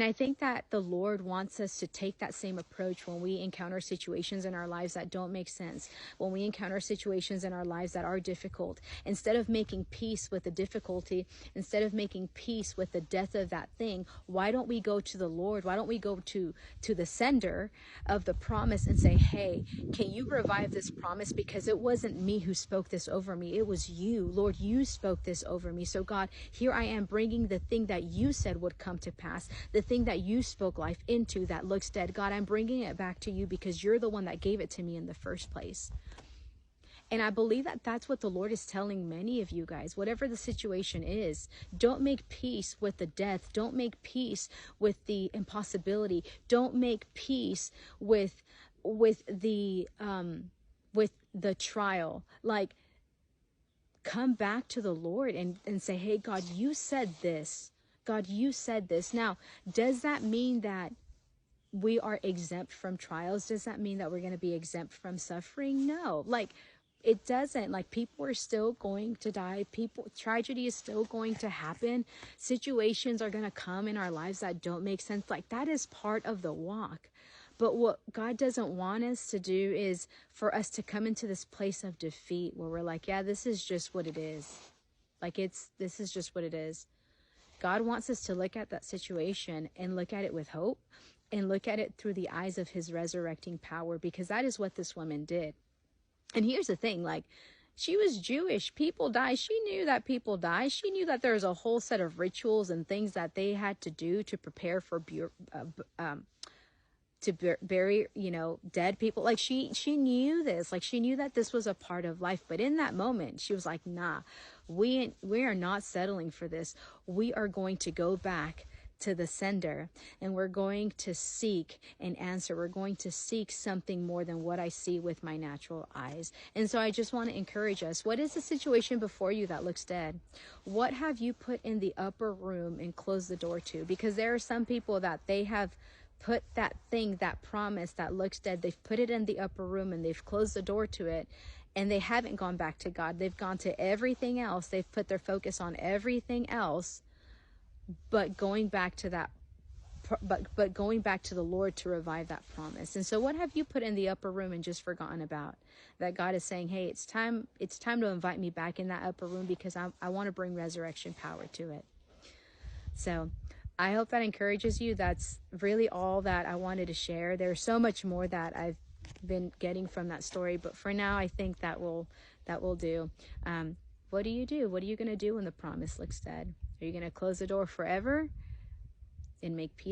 And I think that the Lord wants us to take that same approach when we encounter situations in our lives that don't make sense, when we encounter situations in our lives that are difficult. Instead of making peace with the difficulty, instead of making peace with the death of that thing, why don't we go to the Lord? Why don't we go to the sender of the promise and say, hey, can you revive this promise? Because it wasn't me who spoke this over me. It was you. Lord, you spoke this over me. So God, here I am bringing the thing that you said would come to pass, the thing that you spoke life into that looks dead. God, I'm bringing it back to you because you're the one that gave it to me in the first place. And I believe that that's what the Lord is telling many of you guys. Whatever the situation is, don't make peace with the death. Don't make peace with the impossibility. Don't make peace with the trial. Like, come back to the Lord and say, hey, God, you said this. God, you said this. Now, does that mean that we are exempt from trials? Does that mean that we're going to be exempt from suffering? No. Like, it doesn't. Like, people are still going to die. Tragedy is still going to happen. Situations are going to come in our lives that don't make sense. Like, that is part of the walk. But what God doesn't want us to do is for us to come into this place of defeat where we're like, yeah, this is just what it is. Like, this is just what it is. God wants us to look at that situation and look at it with hope and look at it through the eyes of his resurrecting power, because that is what this woman did. And here's the thing, like, she was Jewish. People die. She knew that people die. She knew that there was a whole set of rituals and things that they had to do to prepare for bury, dead people. Like, she knew this. Like, she knew that this was a part of life. But in that moment, she was like, nah, we are not settling for this. We are going to go back to the sender, and we're going to seek an answer. We're going to seek something more than what I see with my natural eyes. And so I just want to encourage us. What is the situation before you that looks dead? What have you put in the upper room and closed the door to? Because there are some people that they have put that thing, that promise that looks dead, they've put it in the upper room and they've closed the door to it, and they haven't gone back to God. They've gone to everything else. They've put their focus on everything else, but going back to that, but going back to the Lord to revive that promise. And so what have you put in the upper room and just forgotten about, that God is saying, hey, it's time to invite me back in that upper room, because I want to bring resurrection power to it. So I hope that encourages you. That's really all that I wanted to share. There's so much more that I've been getting from that story, but for now, I think that will do. What do you do? What are you going to do when the promise looks dead? Are you going to close the door forever and make peace